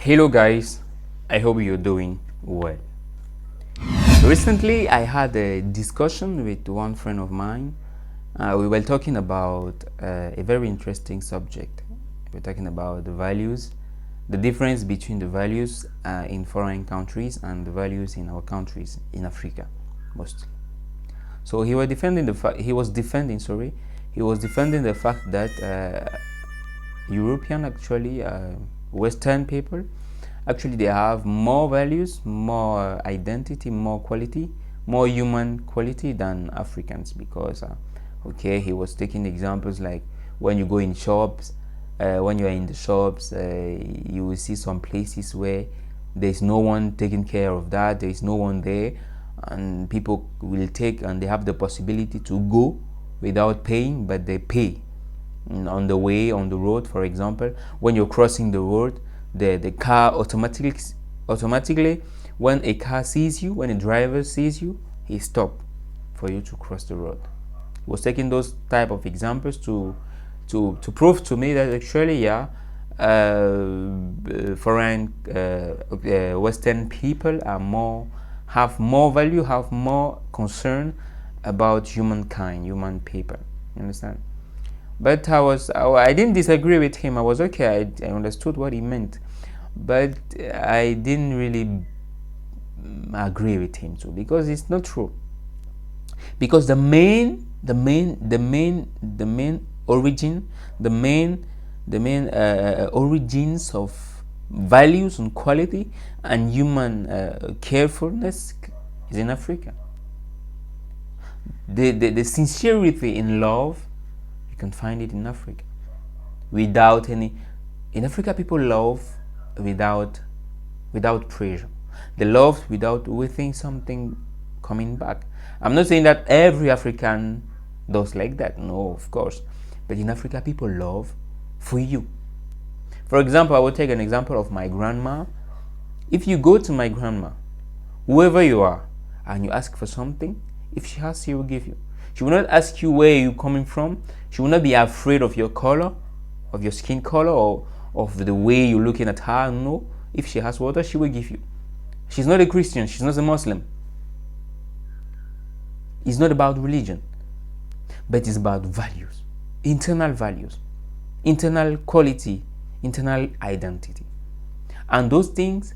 Hello guys, I hope you're doing well. Recently I had a discussion with one friend of mine. We were talking about a very interesting subject. We're talking about the values, the difference between the values in foreign countries and the values in our countries in Africa mostly. So he was defending the fact that European actually Western people actually they have more values, more identity, more quality, more human quality than Africans because okay, he was taking examples like when you go in shops, when you are in the shops, you will see some places where there's no one taking care of that, there is no one there, and people will take and they have the possibility to go without paying, but they pay on the way, on the road. For example, when you're crossing the road, the car automatically, when a car sees you, when a driver sees you, he stop for you to cross the road. He was taking those type of examples to prove to me that actually, yeah, foreign Western people have more value, have more concern about humankind, human people. You understand? But I didn't disagree with him. I was okay. I understood what he meant, but I didn't really agree with him too because it's not true. Because the main origin, the main origins of values and quality and human carefulness is in Africa. The sincerity in love, you can find it in Africa. Without any, in Africa people love without pressure. They love without waiting something coming back. I'm not saying that every African does like that. No, of course. But in Africa people love for you. For example, I will take an example of my grandma. If you go to my grandma, whoever you are, and you ask for something, if she has, she will give you. She will not ask you where you're coming from. She will not be afraid of your color, of your skin color, or of the way you're looking at her. No, if she has water, she will give you. She's not a Christian. She's not a Muslim. It's not about religion, but it's about values, internal quality, internal identity. And those things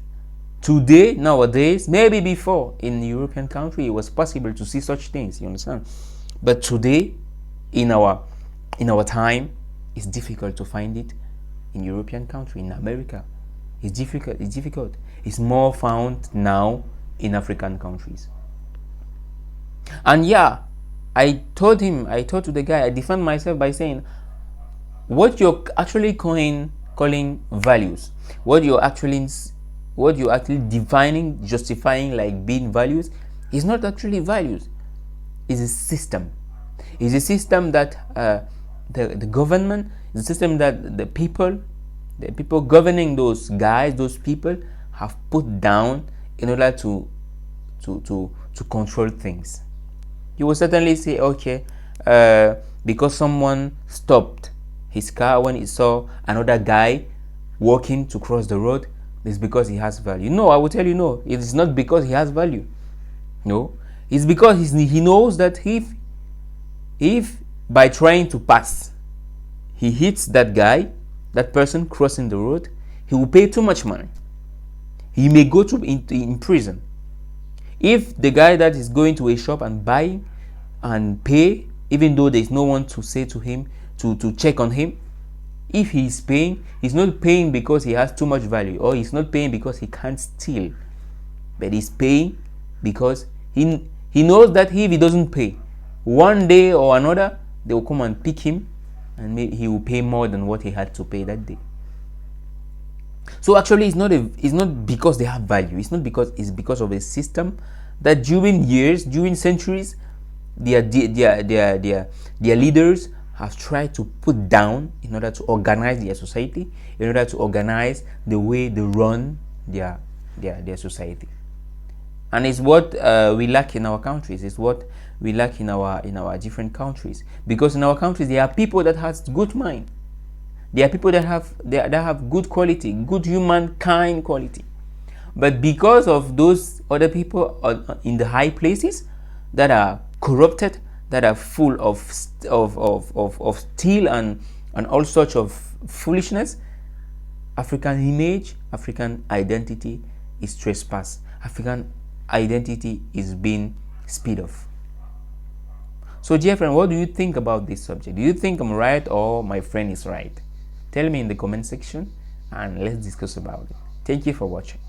today, nowadays, maybe before in the European country it was possible to see such things, you understand? But today, in our time, it's difficult to find it in European country, in America. It's difficult. It's more found now in African countries. And yeah, I told to the guy, I defend myself by saying, what you're actually calling values, what you're actually defining, justifying like being values, is not actually values. It's a system. It's a system that the government, the system that the people governing those guys, those people have put down in order to control things. You will certainly say, okay, because someone stopped his car when he saw another guy walking to cross the road, it's because he has value. No, I will tell you, no, it's not because he has value. No, it's because he knows that if by trying to pass he hits that guy, that person crossing the road, he will pay too much money. He may go in prison. If the guy that is going to a shop and buying and pay, even though there is no one to say to him, to check on him, if he is paying, he's not paying because he has too much value, or he's not paying because he can't steal, but he's paying because he knows that if he doesn't pay, one day or another they will come and pick him and he will pay more than what he had to pay that day. So actually it's not because they have value. It's because of a system that during years, during centuries, their leaders have tried to put down in order to organize their society, in order to organize the way they run their society. And it's what we lack in our countries. It's what we lack in our different countries. Because in our countries there are people that has good mind. There are people that have good quality, good humankind quality. But because of those other people in the high places that are corrupted, that are full of steel and all sorts of foolishness, African image, African identity is trespassed. African identity is being spit off. So dear friend, what do you think about this subject? Do you think I'm right or my friend is right? Tell me in the comment section and let's discuss about it. Thank you for watching.